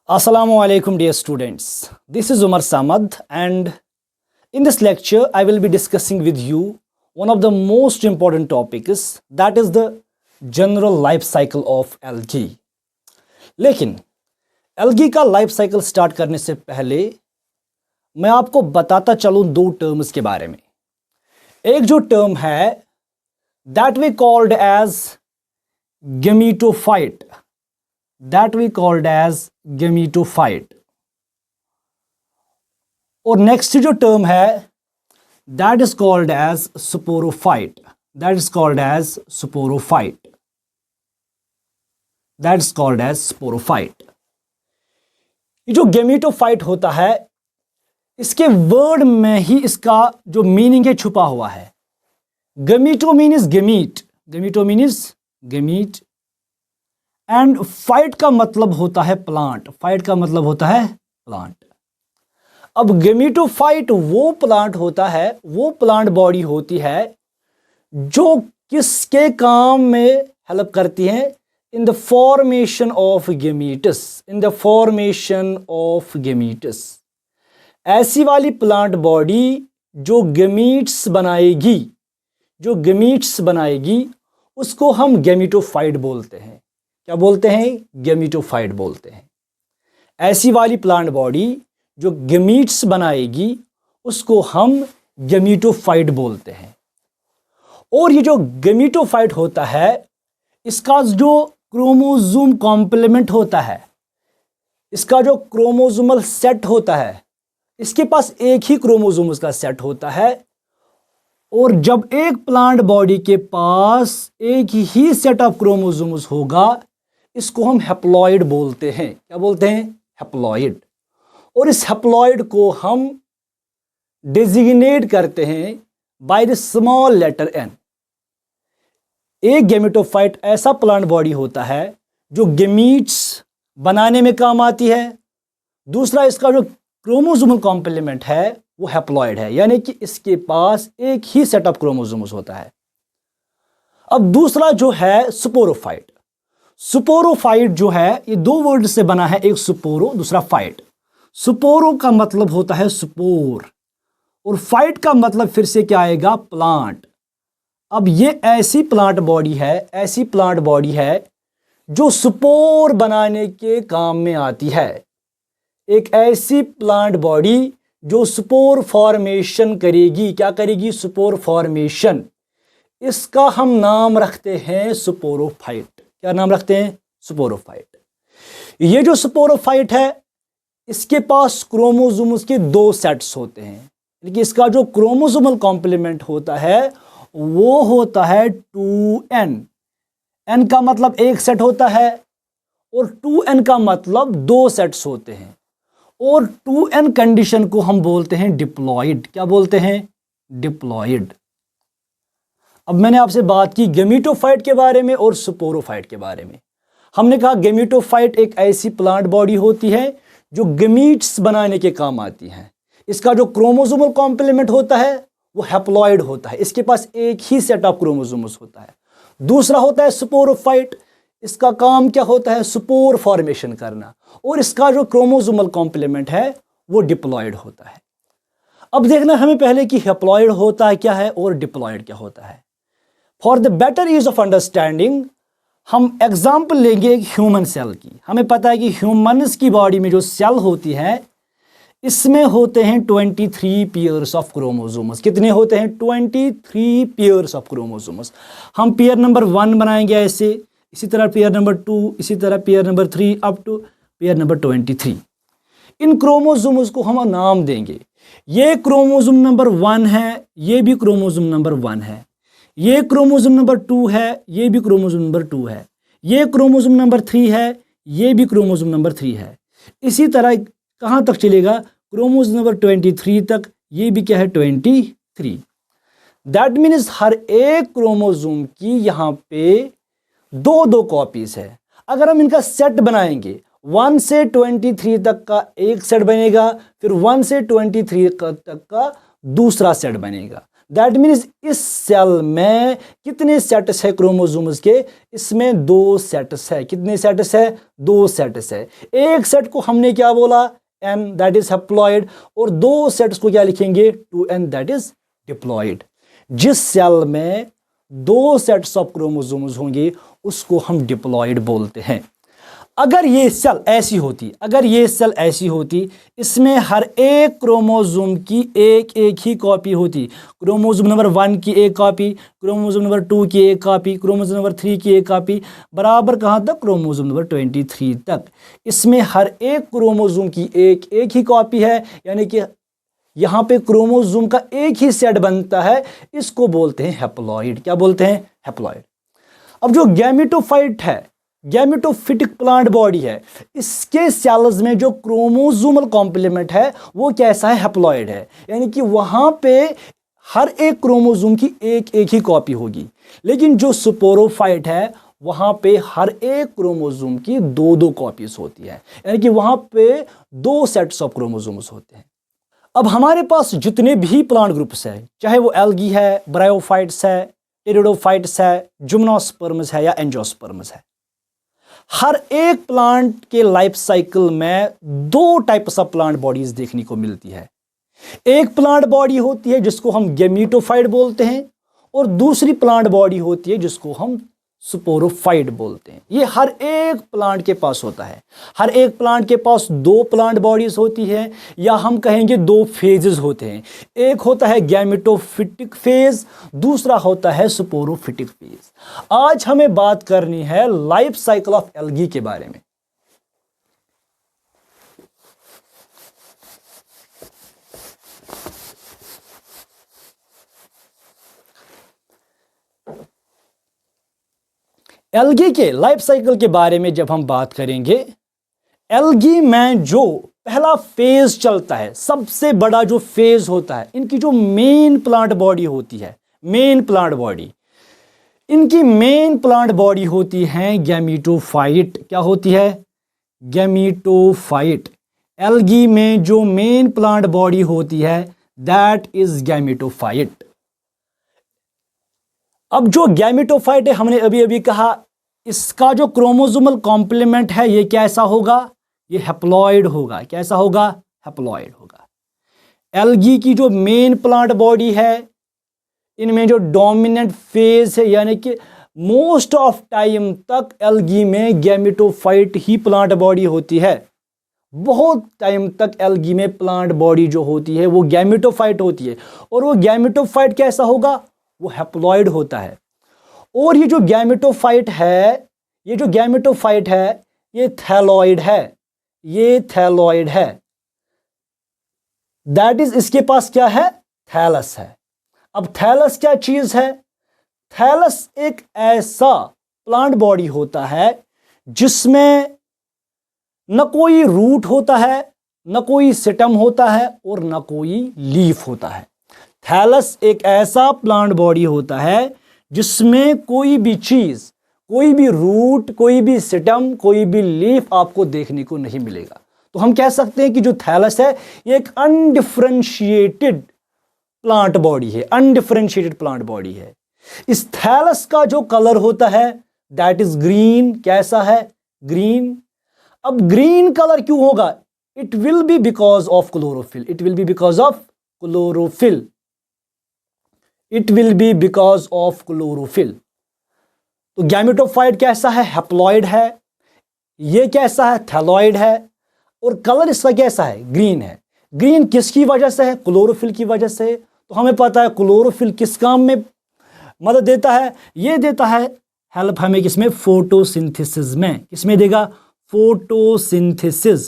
Assalamu alaikum dear students. This is Umar Samad and in this lecture I will be discussing with you one of the most important topics, that is the general life cycle of algae. लेकिन algae का life cycle start करने से पहले मैं आपको बताता चलूं दो टर्म्स के बारे में। एक जो टर्म है that we called as gametophyte, और नेक्स्ट जो टर्म है that is called as sporophyte, ये जो गेमेटोफाइट होता है इसके वर्ड में ही इसका जो मीनिंग है छुपा हुआ है। गेमीटो मीन्स गेमीट एंड फाइट का मतलब होता है प्लांट, अब गेमेटोफाइट वो प्लांट होता है, वो प्लांट बॉडी होती है जो किसके काम में हेल्प करती है? इन द फॉर्मेशन ऑफ गेमीटस, ऐसी वाली प्लांट बॉडी जो गेमीट्स बनाएगी उसको हम गेमेटोफाइट बोलते हैं। क्या बोलते हैं? गेमेटोफाइट बोलते हैं। ऐसी वाली प्लांट बॉडी जो गेमीट्स बनाएगी उसको हम गेमेटोफाइट बोलते हैं। और ये जो गेमेटोफाइट होता है इसका जो क्रोमोसोम कॉम्प्लीमेंट होता है, इसका जो क्रोमोसोमल सेट होता है, इसके पास एक ही क्रोमोसोम उसका सेट होता है। और जब एक प्लांट बॉडी के पास एक ही सेट ऑफ क्रोमोसोम्स होगा इसको हम हैप्लॉइड बोलते हैं। क्या बोलते हैं? हैप्लॉइड। और इस हैप्लॉइड को हम डेजिग्नेट करते हैं by the small letter N. एक गेमेटोफाइट ऐसा प्लांट बॉडी होता है जो गेमीट्स बनाने में काम आती है। दूसरा, इसका जो क्रोमोसोमल कॉम्प्लीमेंट है वो हैप्लॉइड है, यानी कि इसके पास एक ही सेट ऑफ क्रोमोसोम्स होता है। अब दूसरा जो है स्पोरोफाइट जो है ये दो वर्ड से बना है, एक स्पोरो दूसरा फाइट। स्पोरो का मतलब होता है स्पोर और फाइट का मतलब फिर से क्या आएगा? प्लांट। अब ये ऐसी प्लांट बॉडी है जो स्पोर बनाने के काम में आती है। एक ऐसी प्लांट बॉडी जो स्पोर फॉर्मेशन करेगी। क्या करेगी? Spore formation. इसका हम नाम रखते हैं स्पोरोफाइट। क्या नाम रखते हैं? स्पोरोफाइट। ये जो स्पोरोफाइट है इसके पास क्रोमोसोम्स के दो सेट्स होते हैं, लेकिन इसका जो क्रोमोसोमल कॉम्प्लीमेंट होता है वो होता है 2n। n का मतलब एक सेट होता है और 2n का मतलब दो सेट्स होते हैं। और 2n कंडीशन को हम बोलते हैं डिप्लॉइड। क्या बोलते हैं? डिप्लॉइड। अब मैंने आपसे बात की गेमेटोफाइट के बारे में और स्पोरोफाइट के बारे में। हमने कहा गेमेटोफाइट एक ऐसी प्लांट बॉडी होती है जो गेमीट्स बनाने के काम आती है। इसका जो क्रोमोसोमल कॉम्प्लीमेंट होता है वो हैप्लॉइड होता है, इसके पास एक ही सेट ऑफ क्रोमोसोम्स होता है। दूसरा होता है स्पोरोफाइट, इसका काम क्या होता है? स्पोर फॉर्मेशन करना, और इसका जो क्रोमोसोमल कॉम्प्लीमेंट है वो डिप्लॉइड होता है। अब देखना हमें पहले कि हैप्लॉइड होता है क्या है और डिप्लॉइड क्या होता है। For the better ease of understanding हम एग्जाम्पल लेंगे एक ह्यूमन सेल की। हमें पता है कि ह्यूमन्स की बॉडी में जो सेल होती है इसमें होते हैं 23 पेयर्स ऑफ क्रोमोसोम्स। कितने होते हैं? 23 पेयर्स ऑफ क्रोमोसोम्स। हम पेयर नंबर 1 बनाएंगे ऐसे, इसी तरह पेयर नंबर 2, इसी तरह pair number 3 up to pair number 23। इन क्रोमोसोम्स को हम नाम देंगे। ये क्रोमोसोम नंबर 1 है, ये भी क्रोमोसोम नंबर 1 है। ये क्रोमोसोम नंबर 2 है, ये भी क्रोमोसोम नंबर 2 है। ये क्रोमोसोम नंबर 3 है, ये भी क्रोमोसोम नंबर 3 है। इसी तरह कहाँ तक चलेगा? क्रोमोसोम नंबर 23 तक, ये भी क्या है? 23। दैट मीन्स हर एक क्रोमोसोम की यहाँ पे दो कॉपीज है। अगर हम इनका सेट बनाएंगे 1 से 23 तक का एक सेट बनेगा, फिर 1 से 23 तक का दूसरा सेट बनेगा। दैट मीन्स इस सेल में कितने सेट्स है क्रोमोसोम्स के? इसमें 2 सेट्स है। कितने सेट्स है? 2 सेट्स है। एक सेट को हमने क्या बोला? n, दैट इज हैप्लॉइड, और 2 सेट्स को क्या लिखेंगे? 2n, that is diploid. जिस सेल में 2 सेट्स ऑफ क्रोमोसोम्स होंगे उसको हम डिप्लॉइड बोलते हैं। अगर ये सेल ऐसी होती, इसमें हर एक क्रोमोसोम की एक ही कॉपी होती, क्रोमोसोम नंबर 1 की एक कॉपी, क्रोमोसोम नंबर 2 की एक कॉपी, क्रोमोसोम नंबर 3 की एक कॉपी, बराबर कहाँ तक? क्रोमोसोम नंबर 23 तक। इसमें हर एक क्रोमोसोम की एक ही कॉपी है, यानी कि यहाँ पे क्रोमोसोम का एक ही सेट बनता है, इसको बोलते हैं हैप्लॉइड। क्या बोलते हैं? हैप्लॉइड। अब जो गैमेटोफाइट है, गैमेटोफिटिक प्लांट बॉडी है, इसके सेल्स में जो क्रोमोसोमल कॉम्प्लीमेंट है वो कैसा है? हैप्लॉइड है, यानी कि वहां पे हर एक क्रोमोसोम की एक ही कॉपी होगी। लेकिन जो स्पोरोफाइट है वहां पे हर एक क्रोमोसोम की 2 कॉपीज होती है, यानी कि वहां पे 2 सेट्स ऑफ क्रोमोसोम्स होते हैं। अब हमारे पास जितने भी प्लांट ग्रुप्स है, चाहे वो एल्गी है, ब्रायोफाइट्स है, इरिडोफाइट्स है, जिम्नोस्पर्म्स है या एंजियोस्पर्म्स है, हर एक प्लांट के लाइफ साइकिल में 2 टाइप्स ऑफ प्लांट बॉडीज देखने को मिलती है। एक प्लांट बॉडी होती है जिसको हम गैमेटोफाइट बोलते हैं, और दूसरी प्लांट बॉडी होती है जिसको हम स्पोरोफाइट बोलते हैं। ये हर एक प्लांट के पास होता है। हर एक प्लांट के पास 2 प्लांट बॉडीज होती है, या हम कहेंगे 2 फेजेस होते हैं। एक होता है गैमेटोफिटिक फेज, दूसरा होता है स्पोरोफिटिक फेज। आज हमें बात करनी है लाइफ साइकिल ऑफ एल्गी के बारे में। एल्गी के लाइफ साइकिल के बारे में जब हम बात करेंगे, एल्गी में जो पहला फेज चलता है, सबसे बड़ा जो फेज होता है, इनकी जो मेन प्लांट बॉडी होती है, इनकी मेन प्लांट बॉडी होती है गैमेटोफाइट। क्या होती है? गैमेटोफाइट। एल्गी में जो मेन प्लांट बॉडी होती है दैट इज गैमेटोफाइट। अब जो गैमेटोफाइट है, हमने अभी कहा, इसका जो क्रोमोसोमल कॉम्प्लीमेंट है ये कैसा होगा? ये हैप्लॉइड होगा। कैसा होगा? हैप्लॉइड होगा। एल्गी की जो मेन प्लांट बॉडी है, इनमें जो डोमिनेंट फेज है, यानी कि मोस्ट ऑफ टाइम तक एल्गी में गैमेटोफाइट ही प्लांट बॉडी होती है। बहुत टाइम तक एल्गी में प्लांट बॉडी जो होती है वो गैमेटोफाइट होती है, और वो गैमेटोफाइट कैसा होगा? वो हैप्लॉइड होता है। और ये जो गैमेटोफाइट है, ये थैलॉइड है, दैट इज, इसके पास क्या है? थैलस है। अब थैलस क्या चीज है? थैलस एक ऐसा प्लांट बॉडी होता है जिसमें न कोई रूट होता है, न कोई स्टेम होता है, और न कोई लीफ होता है। थैलस एक ऐसा प्लांट बॉडी होता है जिसमें कोई भी चीज, कोई भी रूट, कोई भी स्टेम, कोई भी लीफ आपको देखने को नहीं मिलेगा। तो हम कह सकते हैं कि जो थैलस है ये एक अनडिफरेंशिएटेड प्लांट बॉडी है। इस थैलस का जो कलर होता है दैट इज ग्रीन। कैसा है? ग्रीन। अब ग्रीन कलर क्यों होगा? It will be because of chlorophyll. तो गैमेटोफाइट कैसा है? हैप्लॉइड है। ये कैसा है? थैलॉइड है। और कलर इसका कैसा है? ग्रीन है। ग्रीन किसकी वजह से है? क्लोरोफिल की वजह से। तो हमें पता है क्लोरोफिल किस काम में मदद देता है? ये देता है हेल्प हमें किसमें? फोटोसिंथेसिस में। किसमें देगा? फोटोसिंथेसिस।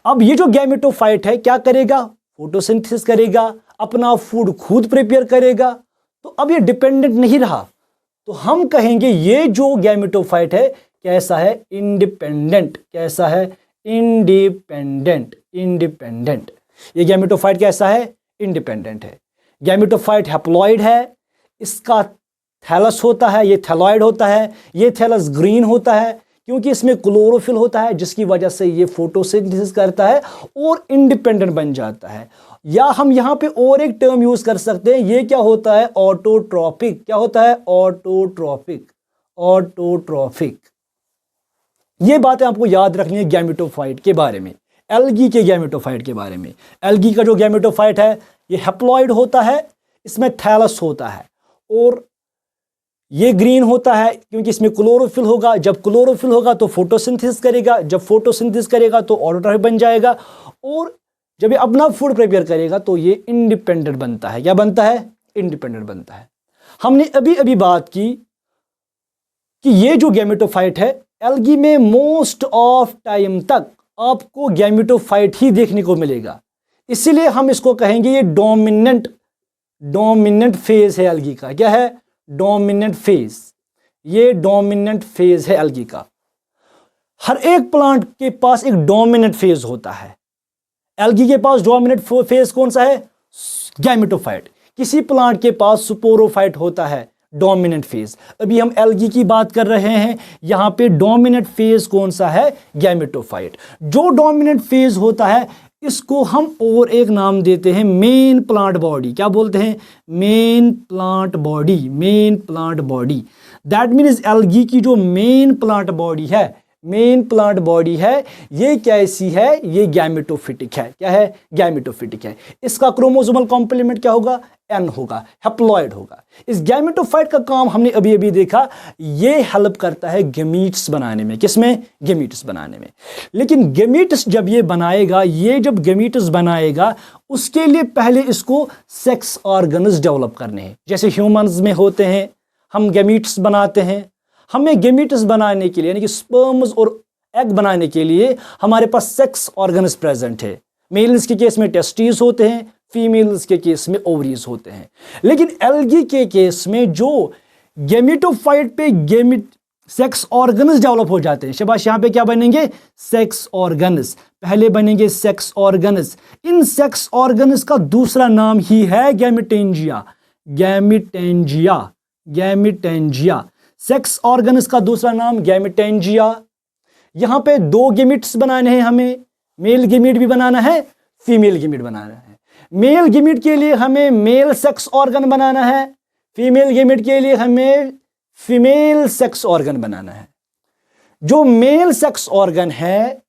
अब ये जो गैमेटोफाइट है क्या करेगा? फोटोसिंथेसिस करेगा, अपना फूड खुद प्रिपेयर करेगा। तो अब ये डिपेंडेंट नहीं रहा, तो हम कहेंगे ये जो गैमेटोफाइट है कैसा है? इंडिपेंडेंट। कैसा है? इंडिपेंडेंट। ये गैमेटोफाइट कैसा है? इंडिपेंडेंट है। गैमेटोफाइट हैप्लॉइड है, इसका थैलस होता है, ये थैलॉइड होता है। ये थैलस ग्रीन होता है क्योंकि इसमें क्लोरोफिल होता है, जिसकी वजह से ये फोटोसिंथेसिस करता है और इंडिपेंडेंट बन जाता है। या हम यहाँ पे और एक टर्म यूज कर सकते हैं, ये क्या होता है, ऑटोट्रॉपिक। क्या होता है, ऑटोट्रॉपिक। ऑटोट्रॉपिक। ये बातें आपको याद रखनी है गैमेटोफाइट के बारे में, एल्गी के गैमेटोफाइट के बारे में। एल्गी का जो गैमेटोफाइट है ये हैप्लॉइड होता है, इसमें थैलस होता है और ये ग्रीन होता है क्योंकि इसमें क्लोरोफिल होगा। जब क्लोरोफिल होगा तो फोटोसिंथेसिस करेगा, जब फोटोसिंथेसिस करेगा तो ऑटोट्रॉपिक बन जाएगा और जब ये अपना फूड प्रिपेयर करेगा तो ये इंडिपेंडेंट बनता है। क्या बनता है, इंडिपेंडेंट बनता है। हमने अभी अभी बात की कि ये जो गैमेटोफाइट है एल्गी में मोस्ट ऑफ टाइम तक आपको गैमेटोफाइट ही देखने को मिलेगा, इसीलिए हम इसको कहेंगे ये डोमिनेंट फेज है एल्गी का। क्या है, डोमिनेंट फेज। ये डोमिनेंट फेज है एल्गी का। हर एक प्लांट के पास एक डोमिनेंट फेज होता है। एल्गी के पास डोमिनेंट फेज कौन सा है, गैमेटोफाइट। किसी प्लांट के पास स्पोरोफाइट होता है, डोमिनेंट फेज। अभी हम एल्गी की बात कर रहे हैं, यहां पे डोमिनेंट फेज कौन सा है, गैमेटोफाइट। जो डोमिनेंट फेज होता है इसको हम और एक नाम देते हैं मेन प्लांट बॉडी। क्या बोलते हैं, main plant body. Main plant body that means algae की जो मेन प्लांट बॉडी है, मेन प्लांट बॉडी है, ये कैसी है, ये गैमेटोफिटिक है। क्या है, गैमेटोफिटिक है। इसका क्रोमोसोमल कॉम्प्लीमेंट क्या होगा, एन होगा, हैप्लॉइड होगा। इस गैमेटोफाइट का काम हमने अभी अभी देखा, ये हेल्प करता है गैमीट्स बनाने में। किसमें, गैमीट्स बनाने में। लेकिन गैमीट्स जब ये बनाएगा, ये जब गैमीट्स बनाएगा उसके लिए पहले इसको सेक्स ऑर्गन्स डेवलप करने हैं। जैसे ह्यूमंस में होते हैं, हम गैमीट्स बनाते हैं। हमें गैमीट्स बनाने के लिए यानी कि स्पर्म्स और एग बनाने के लिए हमारे पास सेक्स ऑर्गन्स प्रेजेंट है। मेल्स के केस में टेस्टिस होते हैं, फीमेल्स के केस में ओवरीज होते हैं। लेकिन एल्गी के केस में जो गैमेटोफाइट पे सेक्स ऑर्गन्स डेवलप हो जाते हैं। शाबाश, यहां पे क्या बनेंगे, सेक्स ऑर्गन्स। पहले बनेंगे सेक्स ऑर्गन्स। इन सेक्स ऑर्गन्स का दूसरा नाम ही है gametangia. Gametangia, gametangia. Sex organs का दूसरा नाम गैमेटेंजिया। यहां पे दो गैमेट्स बनाने हैं हमें, मेल गैमेट भी बनाना है, फीमेल गैमेट बनाना है। मेल गैमेट के लिए हमें मेल सेक्स ऑर्गन बनाना है, फीमेल गैमेट के लिए हमें फीमेल सेक्स ऑर्गन बनाना है। जो मेल सेक्स ऑर्गन है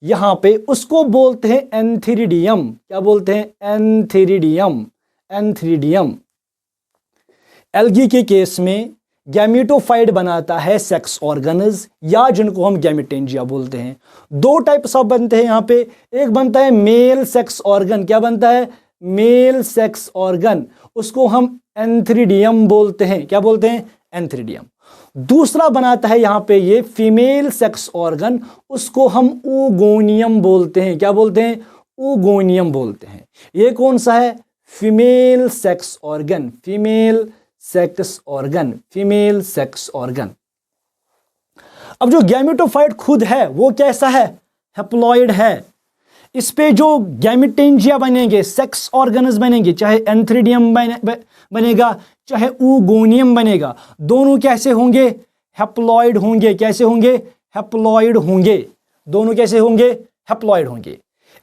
यहां पे उसको बोलते हैं एंथीरिडियम। क्या बोलते हैं, एंथीरिडियम। एंथीरिडियम। एल्गी के केस में गैमेटोफाइट बनाता है सेक्स ऑर्गन्स या जिनको हम गैमेटेंजिया बोलते हैं। दो टाइप्स ऑफ बनते हैं यहां पे। एक बनता है मेल सेक्स ऑर्गन। क्या बनता है, मेल सेक्स ऑर्गन, उसको हम एंथीरिडियम बोलते हैं। क्या बोलते हैं, एंथीरिडियम। दूसरा बनाता है यहां पे ये फीमेल सेक्स ऑर्गन, उसको हम oogoonium बोलते हैं। क्या बोलते हैं, oogoonium बोलते हैं। ये कौन सा है, female sex organ. Female sex organ, female sex organ. अब जो गैमेटोफाइट खुद है वो कैसा है, हैप्लॉइड है। इस पे जो गैमेटेंजिया बनेंगे, सेक्स ऑर्गन्स बनेंगे, चाहे एंथीरिडियम बनेगा चाहे oogoonium बनेगा, दोनों कैसे होंगे, हैप्लॉइड होंगे। कैसे होंगे, हैप्लॉइड होंगे। दोनों कैसे होंगे, हैप्लॉइड होंगे।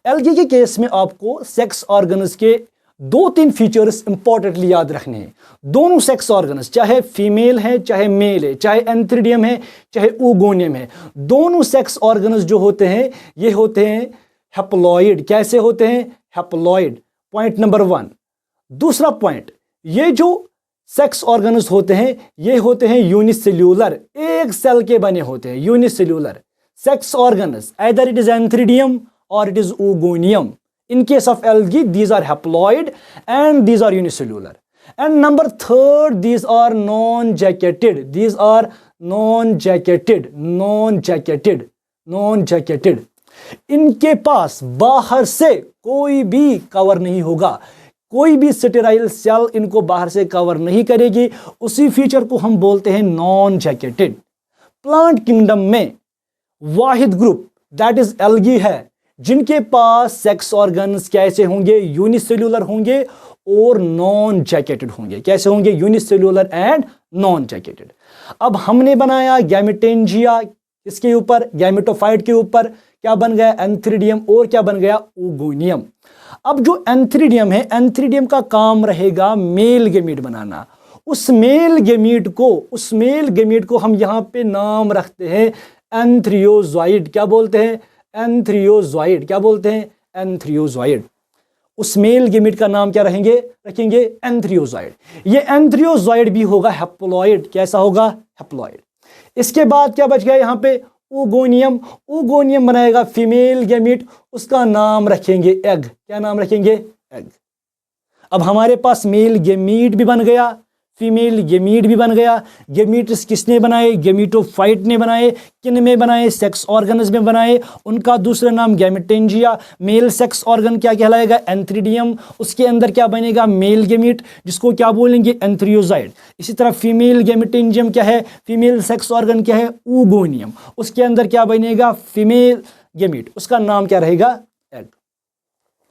एल्गी के केस में आपको सेक्स ऑर्गन्स के दो तीन फीचर्स इंपॉर्टेंटली याद रखने हैं। दोनों सेक्स ऑर्गन्स चाहे फीमेल है चाहे मेल है, चाहे एंथीरिडियम है चाहे oogoonium है, दोनों सेक्स ऑर्गन्स जो होते हैं ये होते हैं हैप्लॉइड। कैसे होते हैं, हैप्लॉइड। Point number 1। दूसरा पॉइंट, ये जो सेक्स ऑर्गन्स होते हैं ये होते हैं यूनिसेल्यूलर, एक सेल के बने होते हैं। Unicellular sex organs, either it is antheridium or it is oogoonium. In case of algae, these are haploid and these are unicellular. And number 3, these are non-jacketed. These are non-jacketed, non-jacketed, non-jacketed. इनके पास बाहर से कोई भी cover नहीं होगा, कोई भी sterile cell इनको बाहर से कवर नहीं करेगी। उसी फीचर को हम बोलते हैं नॉन जैकेटेड। प्लांट किंगडम में वाहिद ग्रुप दैट इज एल्गी है जिनके पास सेक्स ऑर्गन्स कैसे होंगे, यूनिसेल्यूलर होंगे और नॉन जैकेटेड होंगे। कैसे होंगे, यूनिसेल्यूलर एंड नॉन जैकेटेड। अब हमने बनाया गैमेटेंजिया किसके ऊपर? गैमेटोफाइट के ऊपर। क्या बन गया? एंथ्रीडियम। और क्या बन गया? ओगोनियम। अब जो एंथ्रीडियम है, एंथ्रीडियम का काम रहेगा मेल गैमीट बनाना। उस मेल गैमीट को हम यहां पे नाम रखते हैं एंथ्रियोजॉइड। क्या बोलते हैं? एंथ्रियोजॉइड। क्या बोलते हैं? एंथ्रियोजॉइड। उस मेल गैमीट का नाम क्या रखेंगे? एंथ्रियोजॉइड। ये एंथ्रियोजॉइड भी होगा हैप्लॉइड। कैसा होगा? हैप्लॉइड। इसके बाद क्या बच गया यहां पे? ओगोनियम। ओगोनियम बनाएगा फीमेल गैमीट, उसका नाम रखेंगे एग। क्या नाम रखेंगे? एग। अब हमारे पास मेल गैमीट भी बन गया, फीमेल गैमीट भी बन गया। गैमीट्स किसने बनाए? गैमीटोफाइट ने बनाए। किन में बनाए? सेक्स ऑर्गन्स में बनाए। उनका दूसरा नाम गैमेटेंजिया। मेल सेक्स ऑर्गन क्या कहलाएगा? एंथ्रीडियम। उसके अंदर क्या बनेगा? मेल गैमीट, जिसको क्या बोलेंगे? एंथ्रियोजाइड। इसी तरह फीमेल गैमेटेंजियम क्या है? फीमेल सेक्स ऑर्गन क्या है? ओगोनियम। उसके अंदर क्या बनेगा? फीमेल गैमीट, उसका नाम क्या रहेगा? एग।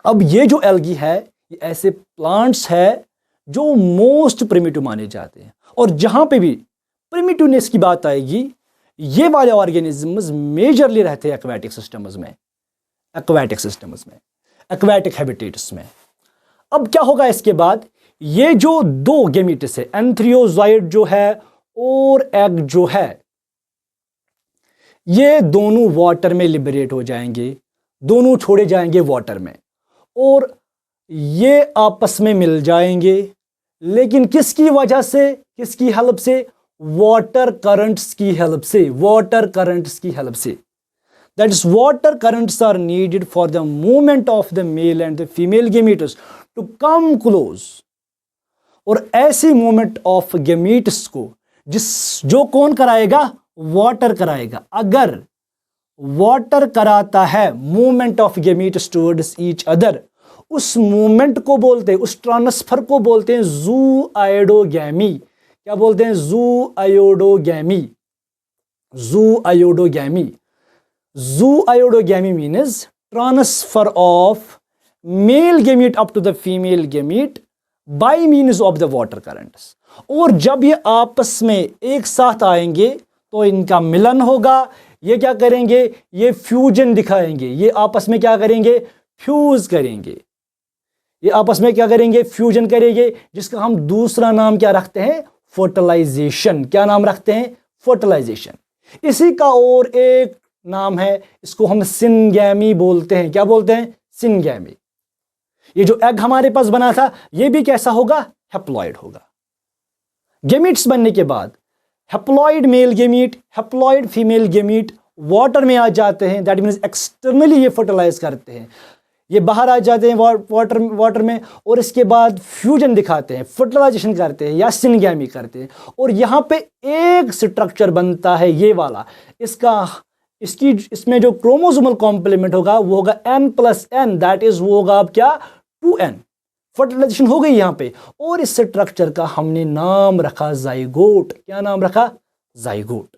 अब ये जो एल्गी है, ये ऐसे प्लांट्स है जो मोस्ट प्रिमिटिव माने जाते हैं। और जहां पे भी प्रिमिटिवनेस की बात आएगी, ये वाले ऑर्गेनिजम्स मेजरली रहते हैं एक्वाटिक सिस्टम्स में, एक्वाटिक हैबिटेट्स में। अब क्या होगा इसके बाद? ये जो दो गैमीट्स है, एंथ्रियोजॉइड जो है और एग जो है, ये दोनों वाटर में लिबरेट हो जाएंगे, दोनों छोड़े जाएंगे वाटर में, और ये आपस में मिल जाएंगे। लेकिन किसकी वजह से? किसकी हेल्प से? वाटर करंट्स की हेल्प से। वाटर करंट्स की हेल्प से। That is water currents are needed for the movement of the male and the female gametes to come close. और ऐसी मूवमेंट ऑफ गैमीट्स को जो कौन कराएगा? वाटर कराएगा। अगर वाटर कराता है movement of gametes towards each other, उस मूवमेंट को बोलते हैं, उस ट्रांसफर को बोलते हैं ज़ूआयोडोगैमी। क्या बोलते हैं? Zooidogamy. Zooidogamy. Zooidogamy means transfer of male gamete up to the female gamete by means of the water currents. और जब ये आपस में एक साथ आएंगे तो इनका मिलन होगा। ये क्या करेंगे? ये फ्यूजन दिखाएंगे। ये आपस में क्या करेंगे? फ्यूज करेंगे। ये आपस में क्या करेंगे? फ्यूजन करेंगे, जिसका हम दूसरा नाम क्या रखते हैं? फर्टिलाइजेशन। क्या नाम रखते हैं? फर्टिलाइजेशन। इसी का और एक नाम है, इसको हम सिनगैमी बोलते हैं। क्या बोलते हैं? सिनगैमी। ये जो एग हमारे पास बना था, ये भी कैसा होगा? हैप्लॉइड होगा। गैमीट्स बनने के बाद haploid male gamete, haploid female gamete water में आ जाते हैं। दैट मीन्स एक्सटर्नली ये फर्टिलाइज करते हैं, ये बाहर आ जाते हैं वाटर में, और इसके बाद फ्यूजन दिखाते हैं, फर्टिलाइजेशन करते हैं या सिनगैमी करते हैं। और यहाँ पे एक स्ट्रक्चर बनता है, ये वाला। इसमें जो क्रोमोसोमल कॉम्प्लीमेंट होगा वो होगा n+n, दैट इज वो होगा अब क्या? 2n। फर्टिलाइजेशन हो गई यहाँ पे, और इस स्ट्रक्चर का हमने नाम रखा जाइगोट। क्या नाम रखा? जाइगोट।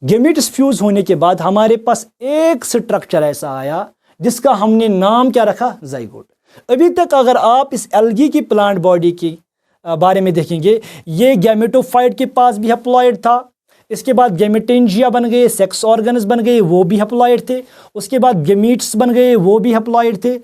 गैमीट्स फ्यूज होने के बाद हमारे पास एक स्ट्रक्चर ऐसा आया जिसका हमने नाम क्या रखा? जाइगोट। अभी तक अगर आप इस एल्गी की प्लांट बॉडी की बारे में देखेंगे, ये गैमेटोफाइट के पास भी हैप्लॉइड था। इसके बाद गैमेटेंजिया बन गए, सेक्स ऑर्गन्स बन गए, वो भी हैप्लॉइड थे। उसके बाद गैमीट्स बन गए, वो भी हैप्लॉइड थे।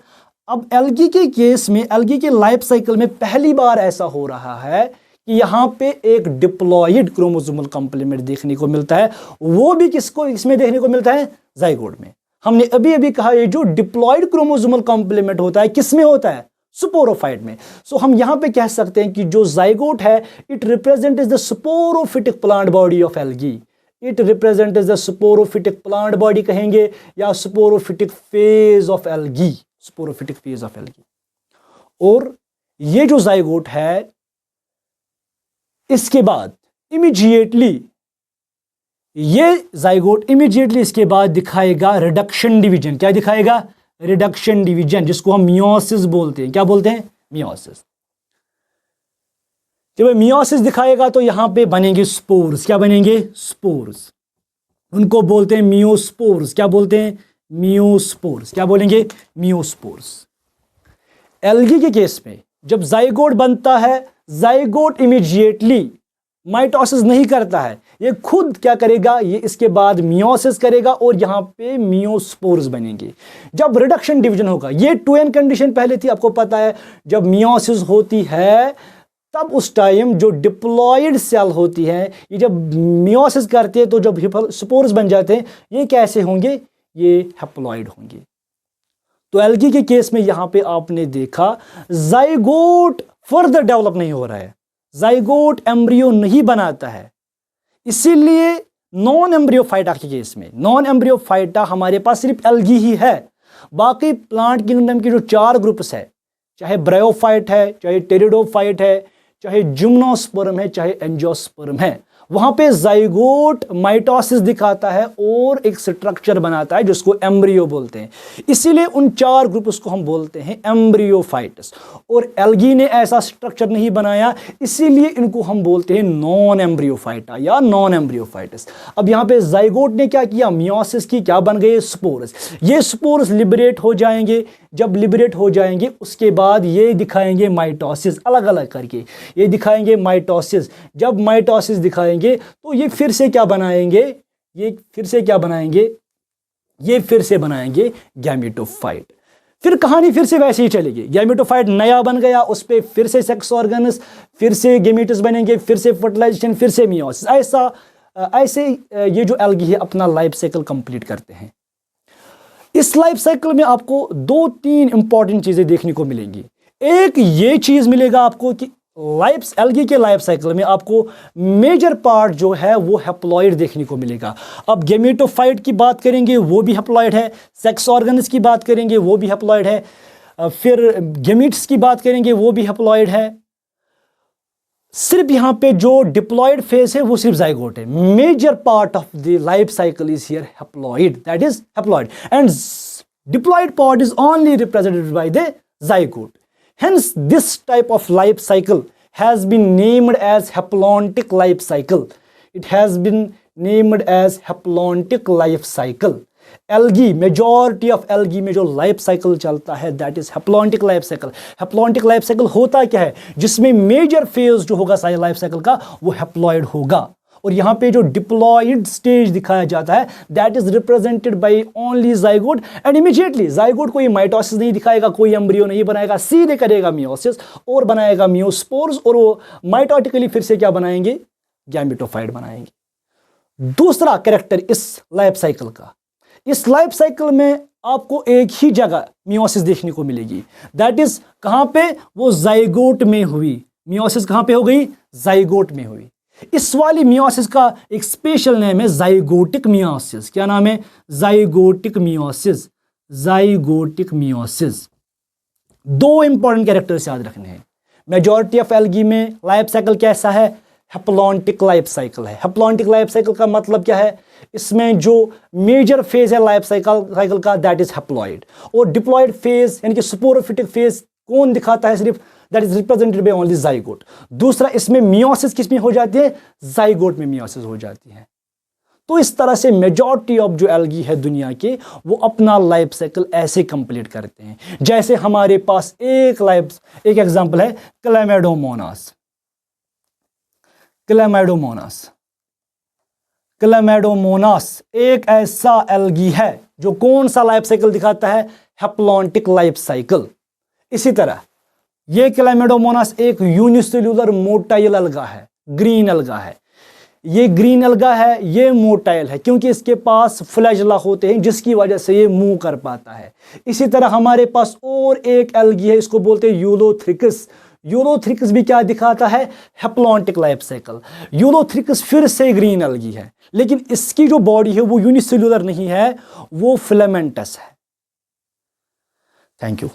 अब एल्गी के केस में, एल्गी के लाइफ साइकिल में पहली बार ऐसा हो रहा है कि यहाँ पे एक डिप्लॉइड क्रोमोसोमल कॉम्प्लीमेंट देखने को मिलता है। वो भी किसको? इसमें देखने को मिलता है? जाइगोट में। हमने अभी अभी कहा, ये जो डिप्लॉइड क्रोमोसोमल कॉम्प्लीमेंट होता है किसमें होता है? स्पोरोफाइट में। सो हम यहां पे कह सकते हैं कि जो जाइगोट है, it represents the sporophytic plant body of algae. It represents the sporophytic plant body कहेंगे, या sporophytic phase of algae. Sporophytic phase of algae. और ये जो जाइगोट है, इसके बाद इमीडिएटली ये जाइगोट इमीडिएटली इसके बाद दिखाएगा रिडक्शन डिवीजन। क्या दिखाएगा? रिडक्शन डिवीजन, जिसको हम मियोसिस बोलते हैं। क्या बोलते हैं? मियोसिस। जब मियोसिस दिखाएगा तो यहां पे बनेंगे स्पोर्स। क्या बनेंगे? स्पोर्स। उनको बोलते हैं मियोस्पोर्स। क्या बोलते हैं? मियोस्पोर्स। क्या बोलेंगे? मियोस्पोर्स। एल्गी के केस में जब जाइगोट बनता है, जाइगोट इमीडिएटली माइटोसिस नहीं करता है, ये खुद क्या करेगा, ये इसके बाद मियोसिस करेगा और यहाँ पे मियोस्पोर्स बनेंगे। जब रिडक्शन डिवीजन होगा, ये 2n कंडीशन पहले थी, आपको पता है जब मियोसिस होती है तब उस टाइम जो डिप्लॉयड सेल होती है, ये जब मियोसिस करते हैं तो जब स्पोर्स बन जाते हैं, ये कैसे होंगे, ये हैप्लॉइड होंगे। तो एल्गी के केस में यहां पे आपने देखा जाइगोट फर्दर डेवलप नहीं हो रहा है, जाइगोट एम्ब्रियो नहीं बनाता है। इसीलिए नॉन एम्ब्रियोफाइटा के केस में, नॉन एम्ब्रियोफाइटा हमारे पास सिर्फ एल्गी ही है। बाकी प्लांट किंगडम के जो 4 ग्रुप्स है, चाहे ब्रायोफाइट है, चाहे टेरिडोफाइट है, चाहे जिम्नोस्पर्म है, चाहे एंजियोस्पर्म है, वहां पे जाइगोट माइटोसिस दिखाता है और एक स्ट्रक्चर बनाता है जिसको एम्ब्रियो बोलते हैं। इसीलिए उन 4 ग्रुप्स को हम बोलते हैं एम्ब्रियोफाइट्स। और एल्गी ने ऐसा स्ट्रक्चर नहीं बनाया, इसीलिए इनको हम बोलते हैं नॉन एम्ब्रियोफाइटा या नॉन एम्ब्रियोफाइट्स। अब यहाँ पे जाइगोट ने क्या किया, मियोसिस की, क्या बन गए, स्पोर्स। ये स्पोर्स लिबरेट हो जाएंगे, जब लिबरेट हो जाएंगे उसके बाद ये दिखाएंगे माइटोसिस, अलग अलग करके ये दिखाएंगे माइटोसिस। जब माइटोसिस दिखाएंगे तो ये फिर से क्या बनाएंगे, ये फिर से क्या बनाएंगे, ये फिर से बनाएंगे गैमेटोफाइट। फिर कहानी फिर से वैसे ही चलेगी, गैमेटोफाइट नया बन गया, उस पर फिर से सेक्स ऑर्गन्स, फिर से गैमेट्स बनेंगे, फिर से फर्टिलाइजेशन, फिर से मियोसिस। ऐसे ये जो एल्गी है अपना लाइफ साइकिल कंप्लीट करते हैं। इस लाइफ साइकिल में आपको 2-3 इंपॉर्टेंट चीजें देखने को मिलेंगी। एक ये चीज मिलेगा आपको कि एल्गी के लाइफ साइकिल में आपको मेजर पार्ट जो है वो हैप्लॉइड देखने को मिलेगा। अब गैमेटोफाइट की बात करेंगे वो भी हैप्लॉइड है, सेक्स ऑर्गन्स की बात करेंगे वो भी हैप्लॉइड है, फिर गैमीट्स की बात करेंगे वो भी हैप्लॉइड है। सिर्फ यहाँ पे जो डिप्लॉयड फेज है वो सिर्फ जाइगोट है। Major part of the life cycle is here haploid, that is haploid, and diploid part is only represented by the zygote. Hence, this type of life cycle has been named as haplontic life cycle. It has been named as haplontic life cycle. Algae, majority of algae में जो life cycle चलता है that is haplontic life cycle. Haplontic life cycle होता क्या है, जिसमें major phase जो होगा life cycle का वो haploid होगा। और यहाँ पे जो डिप्लॉयड स्टेज दिखाया जाता है that is represented by only zygote, and immediately zygote कोई माइटोसिस नहीं दिखाएगा, कोई एम्ब्रियो नहीं बनाएगा, सीधे करेगा मियोसिस और बनाएगा मियोस्पोर्स, और वो माइटोटिकली फिर से क्या बनाएंगे, गैमेटोफाइट बनाएंगे। दूसरा कैरेक्टर इस लाइफ साइकिल का, इस लाइफ साइकिल में आपको एक ही जगह मियोसिस देखने को मिलेगी, दैट इज कहां पे, वो जाइगोट में हुई। मियोसिस कहां पे हो गई, जाइगोट में हुई। इस वाली मियोसिस का एक स्पेशल नेम है जाइगोटिक मियोसिस। क्या नाम है, zygotic meiosis, zygotic meiosis. 2 important characters याद रखने हैं। मेजॉरिटी ऑफ एल्गी में लाइफ साइकिल कैसा है, हैप्लॉन्टिक लाइफ साइकिल है। हैप्लॉन्टिक लाइफ साइकिल का मतलब क्या है, इसमें जो मेजर फेज है लाइफ साइकिल का दैट इज हैप्लॉइड, और डिप्लॉयड फेज यानी कि स्पोरोफिटिक फेज कौन दिखाता है, सिर्फ that is represented by only zygote. दूसरा, इसमें मियोसिस किस में हो जाती है, जाइगोट में मियोसिस हो जाती है। तो इस तरह से मेजॉरिटी ऑफ जो एल्गी है दुनिया के वो अपना लाइफ साइकिल ऐसे कंप्लीट करते हैं। जैसे हमारे पास एक एग्जांपल है क्लैमिडोमोनास। क्लैमिडोमोनास एक ऐसा एल्गी है जो कौन सा लाइफ साइकिल दिखाता है, हैप्लॉन्टिक लाइफ साइकिल। इसी तरह ये क्लैमिडोमोनास एक यूनिसेल्यूलर मोटाइल अलगा है, ग्रीन अलगा है। ये ग्रीन अलगा है, ये मोटाइल है क्योंकि इसके पास फ्लैजेला होते हैं जिसकी वजह से ये मूव कर पाता है। इसी तरह हमारे पास और एक एल्गी है, इसको बोलते हैं यूलोथ्रिकस। यूलोथ्रिकस भी क्या दिखाता है, हैप्लॉन्टिक लाइफ साइकिल। यूलोथ्रिकस फिर से ग्रीन एल्गी है, लेकिन इसकी जो बॉडी है वो यूनिसेल्यूलर नहीं है, वो फिलामेंटस है। Thank you.